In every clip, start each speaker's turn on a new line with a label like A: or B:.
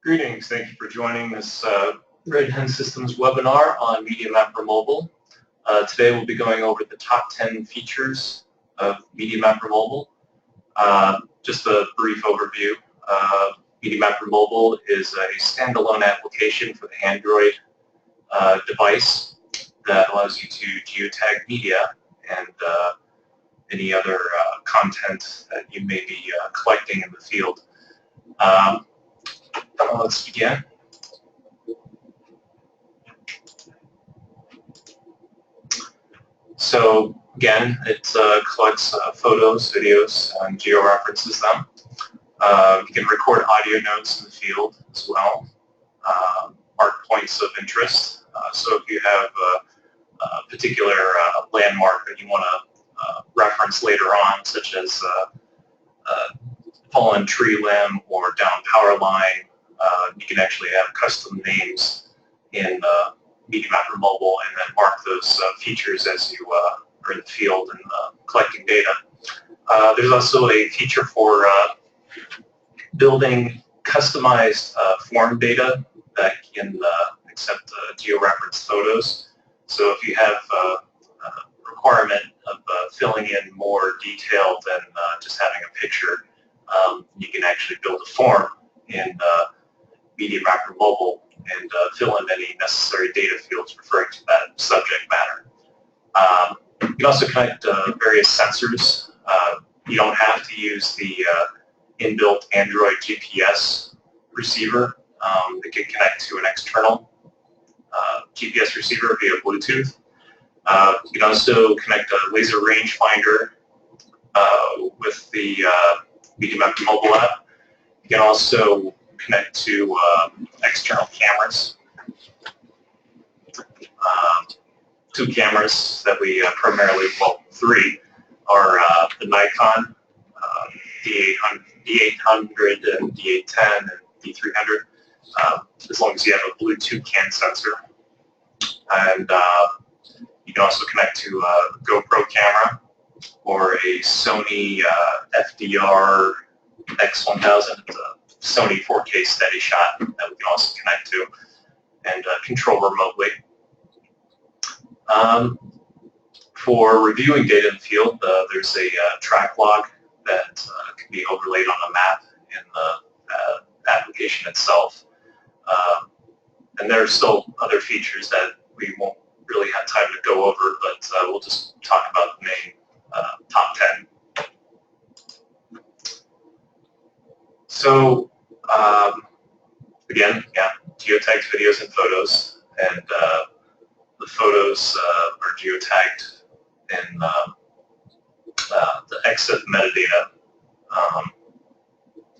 A: Greetings. Thank you for joining this Red Hen Systems webinar on MediaMapper Mobile. Today we'll be going over the top 10 features of MediaMapper Mobile. Just a brief overview. MediaMapper Mobile is a standalone application for the Android device that allows you to geotag media and any other content that you may be collecting in the field. Let's begin. So again, it collects photos, videos, and georeferences them. You can record audio notes in the field as well, mark points of interest. So if you have a particular landmark that you want to reference later on, such as fallen tree limb or down power line, you can actually have custom names in MediaMapper Mobile and then mark those features as you are in the field and collecting data. There's also a feature for building customized form data that can accept georeferenced photos. So if you have a requirement of filling in more detail than just having a picture, you can actually build a form in MediaMapper Mobile and fill in any necessary data fields referring to that subject matter. You can also connect various sensors. You don't have to use the inbuilt Android GPS receiver. It can connect to an external GPS receiver via Bluetooth. You can also connect a laser rangefinder with the MediaMapper Mobile app. You can also connect to external cameras. Two cameras that we primarily, well, three, are the Nikon D800 and D810 and D300, as long as you have a Bluetooth CAN sensor. And you can also connect to a GoPro camera or a Sony FDR X1000, Sony 4K steady shot that we can also connect to and control remotely. For reviewing data in the field, there's a track log that can be overlaid on a map in the application itself. And there are still other features that we won't really have time to go over, but we'll just talk about the main top 10. So again, yeah, geotagged videos and photos, and the photos are geotagged in the exit metadata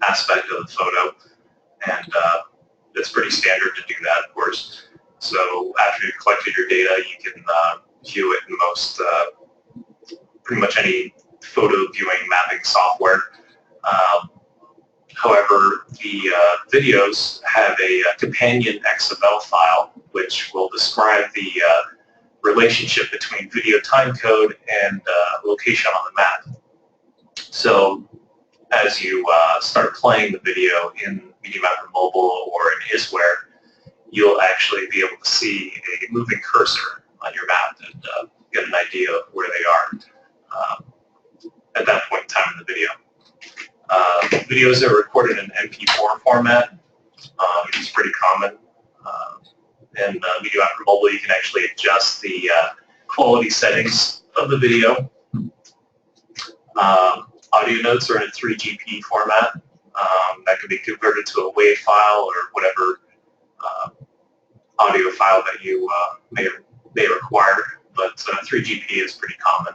A: aspect of the photo, and it's pretty standard to do that, of course. So after you've collected your data, you can view it in most, pretty much any photo viewing mapping software. However, the videos have a companion XML file which will describe the relationship between video timecode and location on the map. So as you start playing the video in MediaMapper Mobile or in ISWare, you'll actually be able to see a moving cursor on your map and get an idea of where they are at that point in time in the video. Videos are recorded in MP4 format, which is pretty common. In MediaMapper Mobile, you can actually adjust the quality settings of the video. Audio notes are in a 3GP format that can be converted to a WAV file or whatever audio file that you may require, but 3GP is pretty common.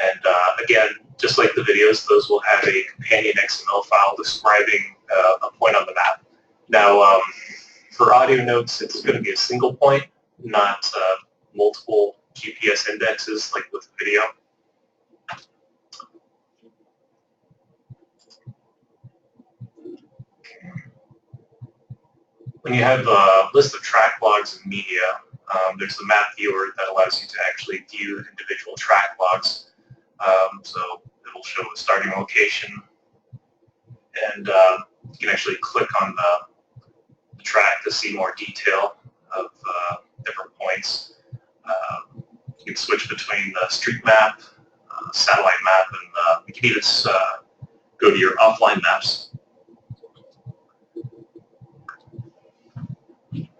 A: And again, just like the videos, those will have a companion XML file describing a point on the map. Now, for audio notes, it's going to be a single point, not multiple GPS indexes like with video. When you have a list of track logs in media, there's a map viewer that allows you to actually view individual track logs. So it'll show the starting location, and you can actually click on the the track to see more detail of different points. You can switch between the street map, satellite map, and you can even go to your offline maps.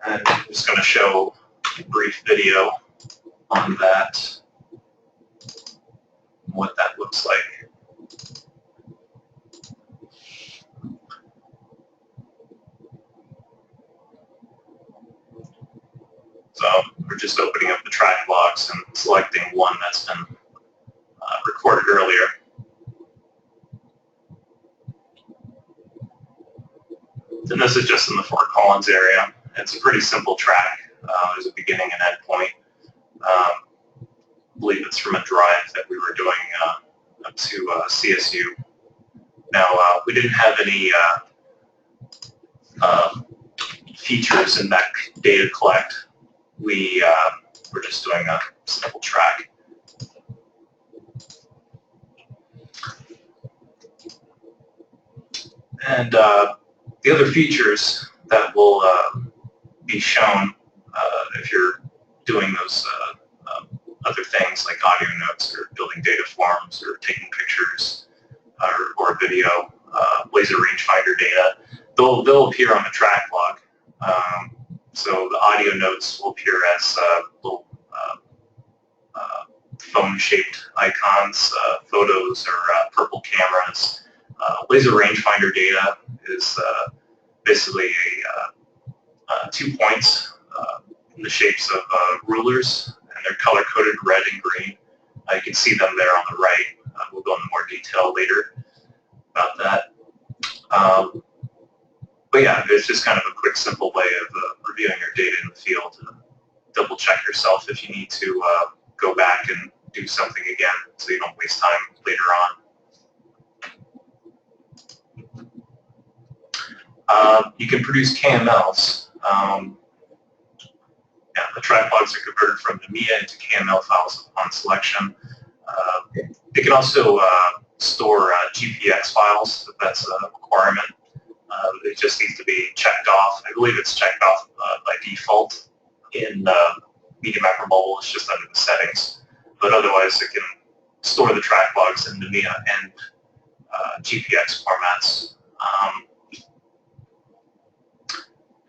A: And I'm just going to show a brief video on that, what that looks like. So we're just opening up the track logs and selecting one that's been recorded earlier. And this is just in the Fort Collins area. It's a pretty simple track. There's a beginning and end point. I believe it's from a drive that we were doing up to CSU. Now, we didn't have any features in that data collect. We were just doing a simple track. And the other features that will be shown if you're doing those other things like audio notes or building data forms or taking pictures or video, laser rangefinder data, they'll appear on the track log. So the audio notes will appear as little phone-shaped icons, photos or purple cameras. Laser rangefinder data is basically 2 points in the shapes of rulers, and they're color-coded red and green. You can see them there on the right. We'll go into more detail later about that. But yeah, it's just kind of a quick, simple way of reviewing your data in the field. Double-check yourself if you need to go back and do something again so you don't waste time later on. You can produce KMLs. Yeah, the track logs are converted from the MIA into KML files upon selection. They can also store GPX files if that's a requirement. It just needs to be checked off. I believe it's checked off by default in MediaMapper Mobile. It's just under the settings. But otherwise, it can store the track logs in the MIA and GPX formats.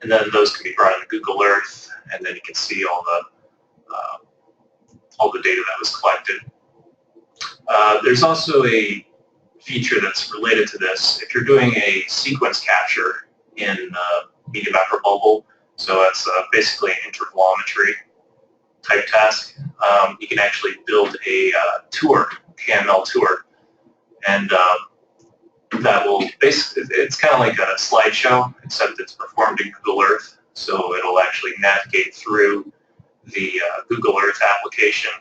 A: And then those can be brought into Google Earth, and then you can see all the data that was collected. There's also a feature that's related to this. If you're doing a sequence capture in MediaMapper Mobile, so it's basically an intervalometry type task, you can actually build a tour, KML tour, and that will basically, it's kind of like a slideshow, except it's performed in Google Earth, so it'll actually navigate through the Google Earth application,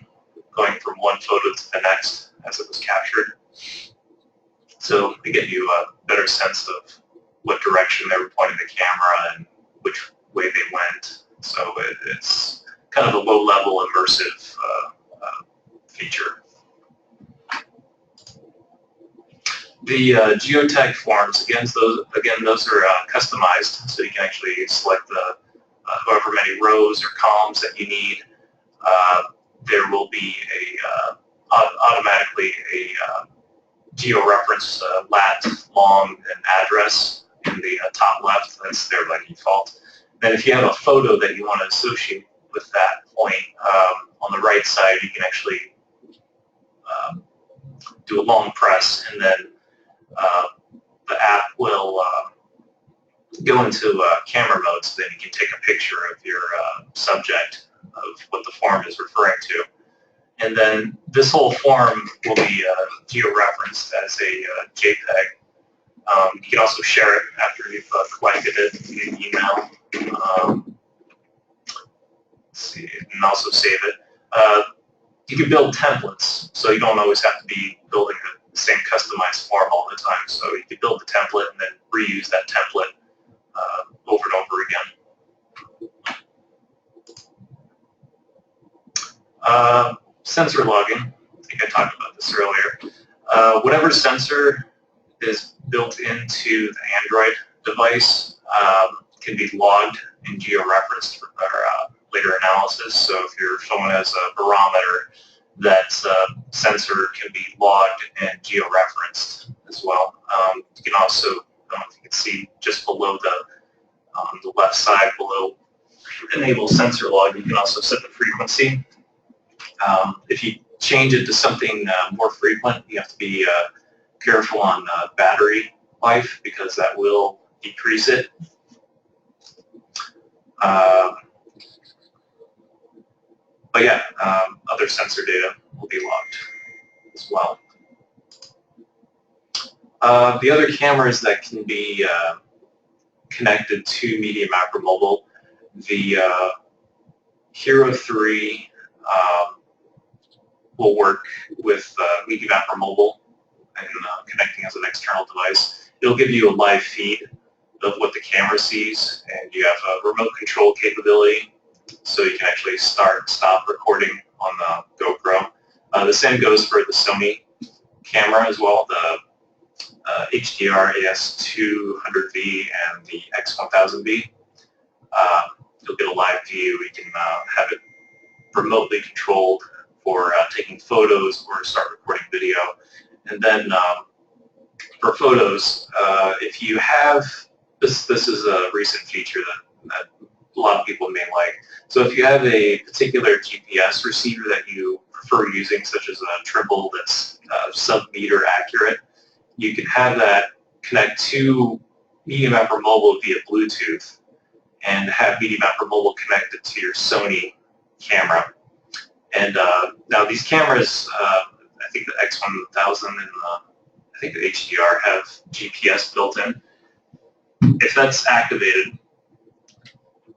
A: going from one photo to the next as it was captured. So to get you a better sense of what direction they were pointing the camera and which way they went. So it's kind of a low-level immersive feature. The geotag forms, again, those are customized, so you can actually select the however many rows or columns that you need. There will be automatically a georeference lat, long, and address in the top left. That's there by default. Then if you have a photo that you want to associate with that point, on the right side you can actually do a long press, and then the app will go into camera mode, so then you can take a picture of your subject of what the form is referring to. And then this whole form will be georeferenced as a JPEG. You can also share it after you've collected it via email. Let's see, and also save it. You can build templates, so you don't always have to be building the same customized form all the time. So you can build the template and then reuse that template over and over again. Sensor logging, I think I talked about this earlier. Whatever sensor is built into the Android device, can be logged and georeferenced for later analysis. So if someone has a barometer, that sensor can be logged and georeferenced as well. You can also, I don't know if you can see just below on the left side below enable sensor log, you can also set the frequency. If you change it to something more frequent, you have to be careful on battery life because that will decrease it. But yeah, other sensor data will be logged as well. The other cameras that can be connected to MediaMapper Mobile, the Hero 3 will work with MediaMapper Mobile and connecting as an external device. It'll give you a live feed of what the camera sees, and you have a remote control capability, so you can actually stop recording on the GoPro. The same goes for the Sony camera as well, the HDR AS200V and the X1000V. You'll get a live view. You can have it remotely controlled for taking photos or start recording video. And then for photos, if you have, this is a recent feature that a lot of people may like. So if you have a particular GPS receiver that you prefer using, such as a Trimble that's sub-meter accurate, you can have that connect to MediaMapper Mobile via Bluetooth and have MediaMapper Mobile connected to your Sony camera. And now these cameras, I think the X1000 and I think the HDR have GPS built in. If that's activated,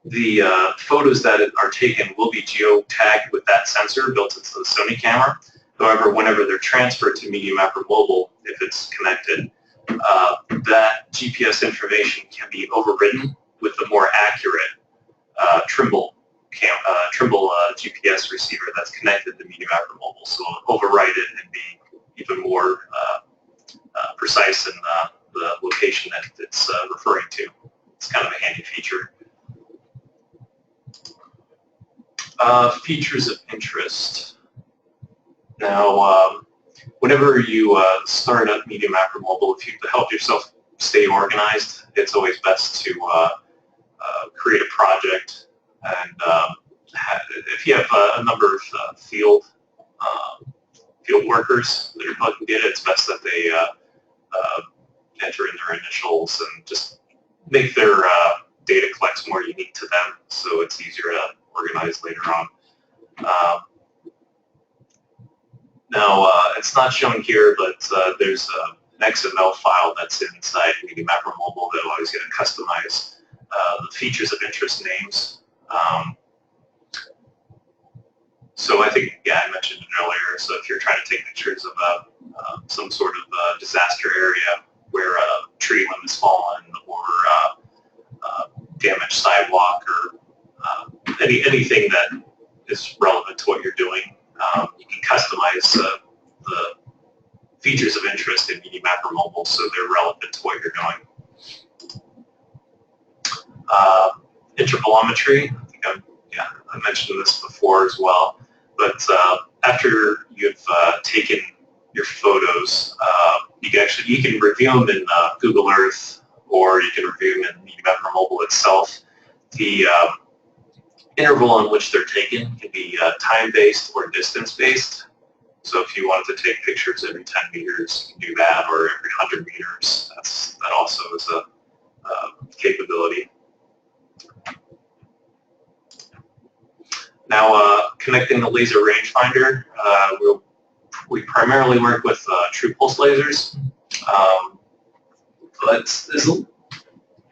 A: the photos that are taken will be geotagged with that sensor built into the Sony camera. However, whenever they're transferred to MediaMapper Mobile, if it's connected, that GPS information can be overridden with the more accurate Trimble GPS receiver that's connected to MediaMapper Mobile. So it'll overwrite it and be even more precise in the location that it's referring to. It's kind of a handy feature. Features of interest. Now, whenever you start up MediaMapper Mobile, if you help yourself stay organized, it's always best to create a project. And if you have a number of field workers that you're plugging in, it's best that they enter in their initials and just make their data collects more unique to them, so it's easier to organize later on. Now, it's not shown here, but there's an XML file that's inside MediaMapper Mobile that allows you to customize the features of interest names. So I think, yeah, I mentioned it earlier, so if you're trying to take pictures of some sort of disaster area where a tree limb has fallen or damaged sidewalk or anything that is relevant to what you're doing, you can customize the features of interest in MediaMapper Mobile so they're relevant to what you're doing. Intervalometry, I mentioned this before as well, but after you've taken your photos, you can review them in Google Earth, or you can review them in MediaMapper Mobile itself. The interval in which they're taken can be time-based or distance-based. So if you wanted to take pictures every 10 meters, you can do that, or every 100 meters. That also is a capability. Now, connecting the laser rangefinder, we primarily work with true pulse lasers, but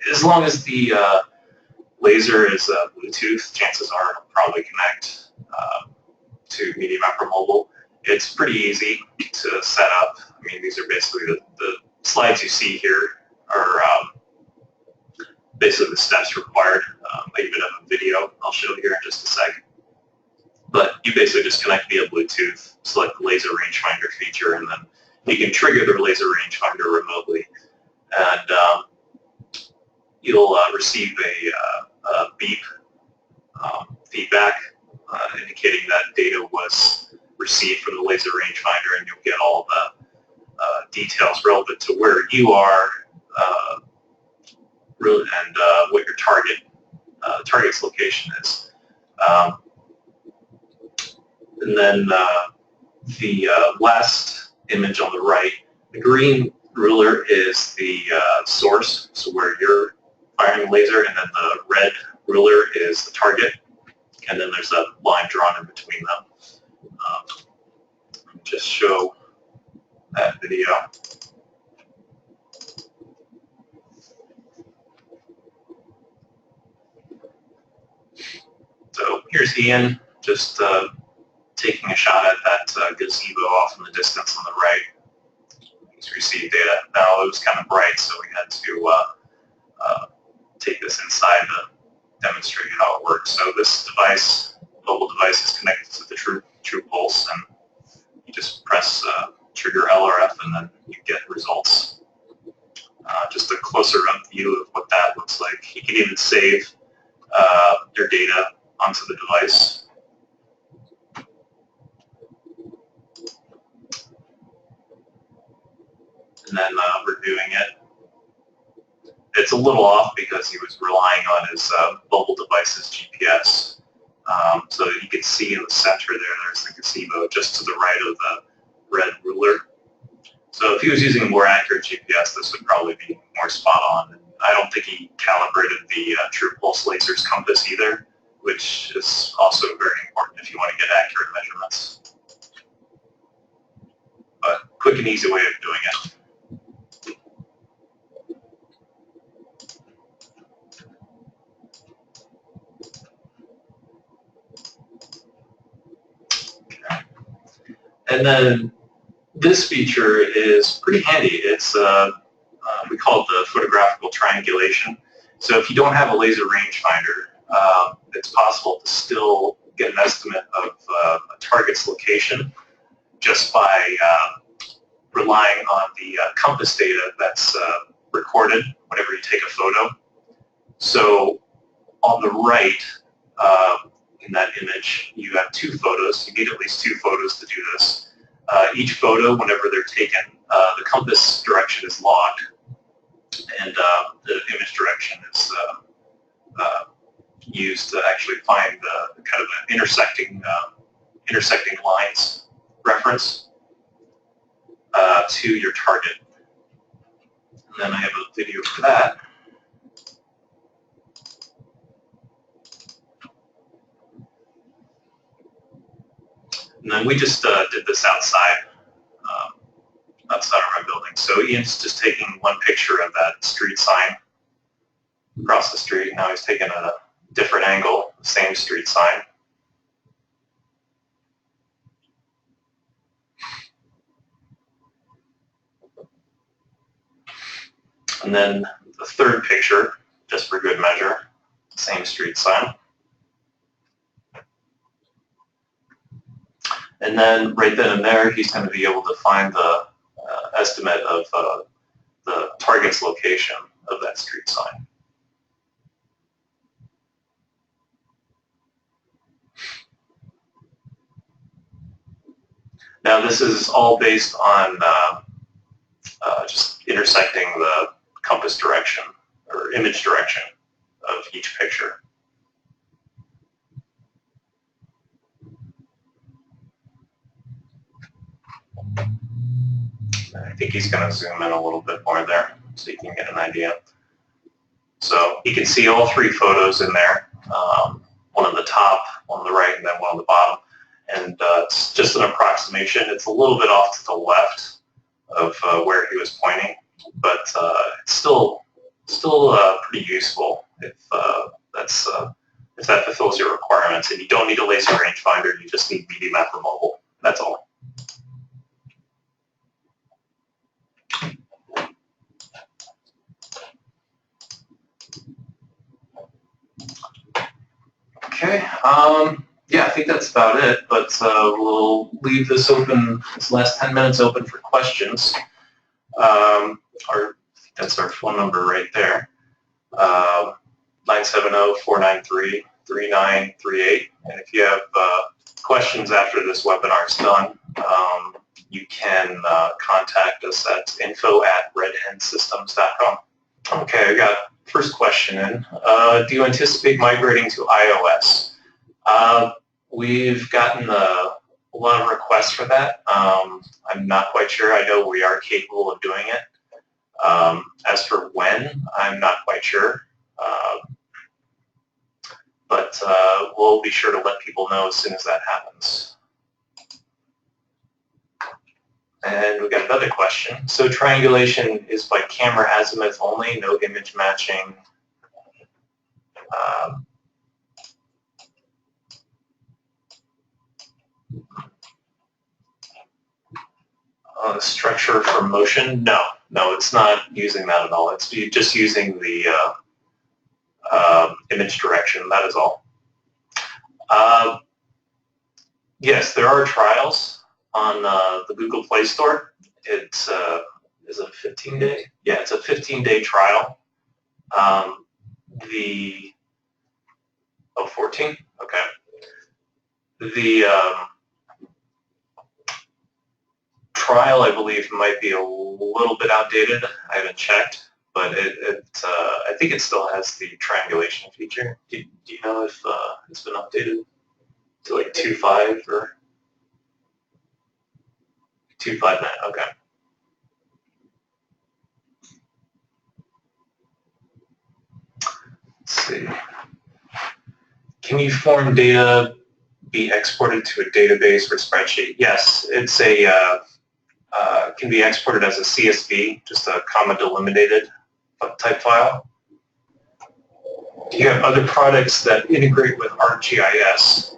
A: as long as the laser is Bluetooth, chances are it'll probably connect to MediaMapper Mobile. It's pretty easy to set up. I mean, these are basically the slides you see here are basically the steps required. I even have a video I'll show here in just a second. But you basically just connect via Bluetooth, select the laser rangefinder feature, and then you can trigger the laser rangefinder remotely. And you'll receive a beep feedback indicating that data was received from the laser rangefinder, and you'll get all the details relevant to where you are and what your target's location is. And then the last image on the right, the green ruler is the source, so where you're firing the laser, and then the red ruler is the target, and then there's a line drawn in between them. Just show that video. So here's Ian, just taking a shot at that gazebo off in the distance on the right. He's received data. Now it was kind of bright, so we had to take this inside to demonstrate how it works. So this device, mobile device, is connected to the True Pulse, and you just press trigger LRF, and then you get results. Just a closer up view of what that looks like. You can even save your data onto the device. And then reviewing it. It's a little off because he was relying on his mobile device's GPS. So you can see in the center there's the gazebo just to the right of the red ruler. So if he was using a more accurate GPS, this would probably be more spot on. And I don't think he calibrated the True Pulse laser's compass either, which is also very important if you want to get accurate measurements. But quick and easy way of doing it. And then this feature is pretty handy. It's we call it the photographical triangulation. So if you don't have a laser rangefinder, it's possible to still get an estimate of a target's location just by relying on the compass data that's recorded whenever you take a photo. So on the right, in that image, you have two photos. You need at least two photos to do this. Each photo, whenever they're taken, the compass direction is logged, and the image direction is used to actually find the kind of an intersecting lines reference to your target. And then I have a video for that. And then we just did this outside of our building. So Ian's just taking one picture of that street sign across the street. Now he's taking a different angle, the same street sign. And then the third picture, just for good measure, same street sign. And then right then and there, he's going to be able to find the estimate of the target's location of that street sign. Now this is all based on just intersecting the compass direction or image direction of each picture. I think he's going to zoom in a little bit more there so you can get an idea. So you can see all three photos in there, one on the top, one on the right, and then one on the bottom. And it's just an approximation. It's a little bit off to the left of where he was pointing, but it's still pretty useful if that fulfills your requirements. And you don't need a laser rangefinder. You just need MediaMapper Mobile. That's all. Okay, yeah, I think that's about it, but we'll leave this open, this last 10 minutes open for questions. That's our phone number right there. 970-493-3938. And if you have questions after this webinar is done, you can contact us at info@redhensystems.com. Okay, I got first question in. Do you anticipate migrating to iOS? We've gotten a lot of requests for that. I'm not quite sure. I know we are capable of doing it. As for when, I'm not quite sure. But we'll be sure to let people know as soon as that happens. And we got another question. So triangulation is by camera azimuth only, no image matching. Structure for motion? No, it's not using that at all. It's just using the image direction, that is all. Yes, there are trials on the Google Play Store. It's is it a 15-day? Yeah, it's a 15-day trial. 14? Okay. The trial, I believe, might be a little bit outdated. I haven't checked, but I think it still has the triangulation feature. Do you know if it's been updated to like 2.5 or 2.5.9? Okay. Let's see. Can you form data be exported to a database or spreadsheet? Yes, it's a can be exported as a CSV, just a comma delimited type file. Do you have other products that integrate with ArcGIS?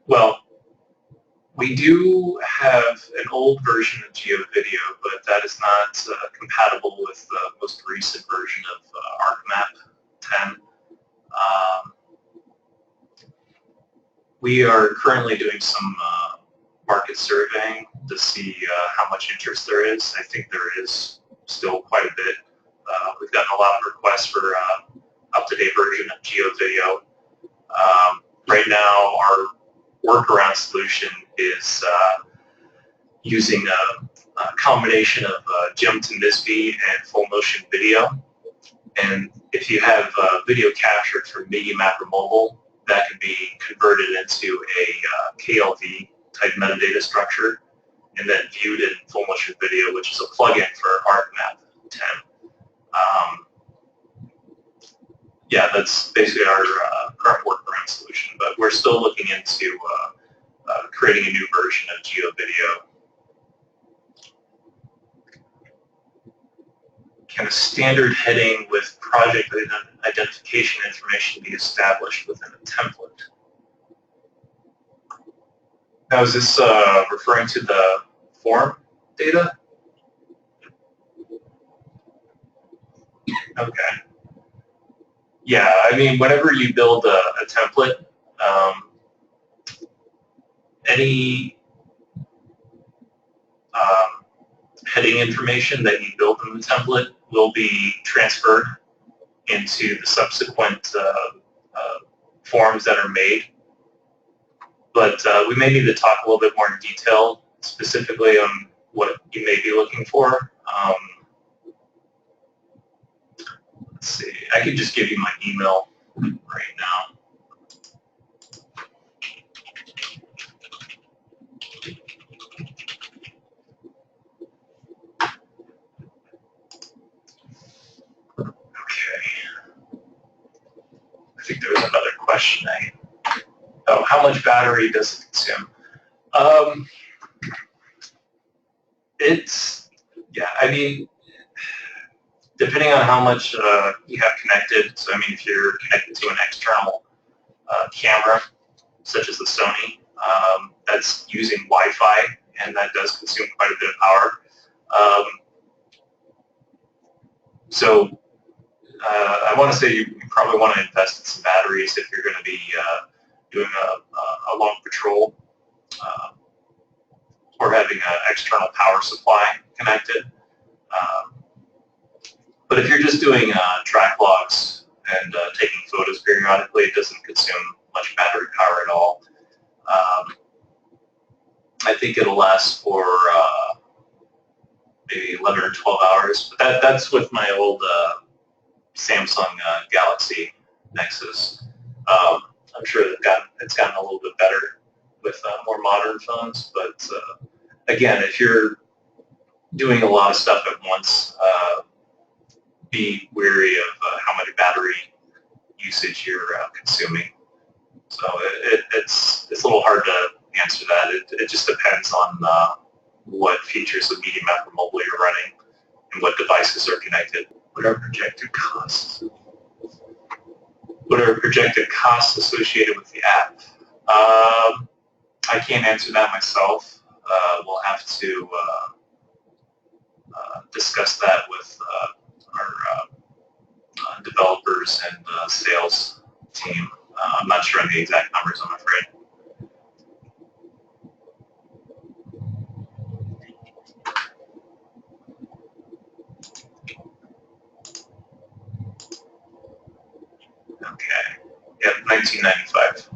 A: Well, we do have an old version of GeoVideo, but that is not compatible with the most recent version of ArcMap 10. We are currently doing some market surveying to see how much interest there is. I think there is still quite a bit. We've gotten a lot of requests for up-to-date version of GeoVideo. Right now, our workaround solution is using a combination of gem to MISB and full motion video. And if you have video captured from MediaMapper Mobile, that can be converted into a KLV type metadata structure and then viewed in full motion video, which is a plugin for ArcMap 10. Yeah, that's basically our current workaround solution, but we're still looking into creating a new version of GeoVideo. Can a standard heading with project identification information be established within a template? Now, is this referring to the form data? Okay. Yeah, I mean, whenever you build a template, any heading information that you build in the template will be transferred into the subsequent forms that are made. But we may need to talk a little bit more in detail, specifically on what you may be looking for. Let's see, I could just give you my email right now. Okay. I think there was another question. Oh, how much battery does it consume? Yeah, I mean, depending on how much you have connected, so I mean, if you're connected to an external camera, such as the Sony, that's using Wi-Fi, and that does consume quite a bit of power. So I want to say you probably want to invest in some batteries if you're going to be doing a long patrol or having an external power supply connected. But if you're just doing track logs and taking photos periodically, it doesn't consume much battery power at all. I think it'll last for maybe 11 or 12 hours. But that's with my old Samsung Galaxy Nexus. I'm sure it's gotten a little bit better with more modern phones. But again, if you're doing a lot of stuff at once, be wary of how much battery usage you're consuming. So it's a little hard to answer that. It just depends on what features of MediaMapper Mobile you're running and what devices are connected. What are projected costs? What are projected costs associated with the app? I can't answer that myself. We'll have to discuss that with our developers and sales team. I'm not sure on the exact numbers, I'm afraid. Okay. Yep, $19.95.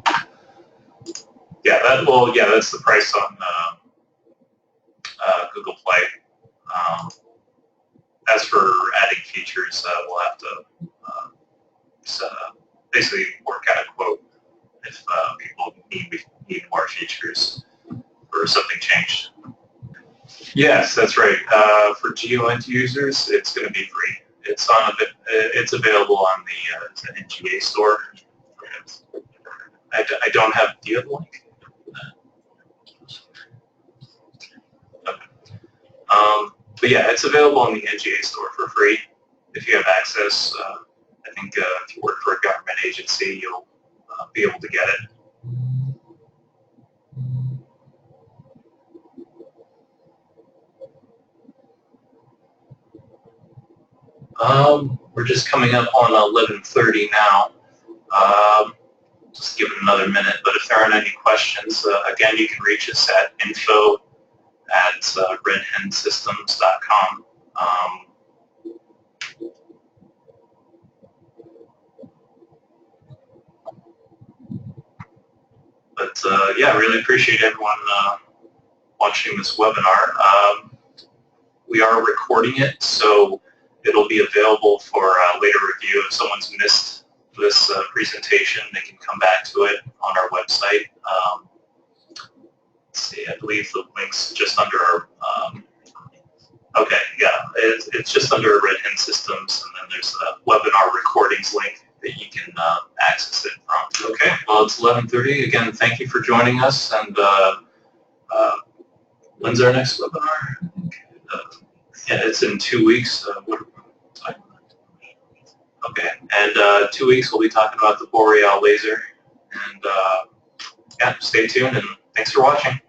A: Yeah, that's the price on Google Play. As for adding features, we'll have to basically work out a quote if people need more features or something changed. Yes, that's right. For geo end users, it's going to be free. It's available on the NGA store. I don't have. Do you have a link? Okay. But yeah, it's available on the NGA store for free if you have access. I think if you work for a government agency, you'll be able to get it. We're just coming up on 11:30 now. Just give it another minute, but if there aren't any questions, again, you can reach us at info@redhensystems.com. But yeah, I really appreciate everyone watching this webinar. We are recording it, so it'll be available for later review. If someone's missed this presentation, they can come back to it on our website. Let's see, I believe the link's just under our, okay, yeah, it's just under Red Hen Systems, and then there's a webinar recordings link that you can access it from. Okay, well, it's 11:30. Again, thank you for joining us, and when's our next webinar? Yeah, it's in 2 weeks. Okay, and 2 weeks we'll be talking about the Boreal laser. And yeah, stay tuned, and thanks for watching.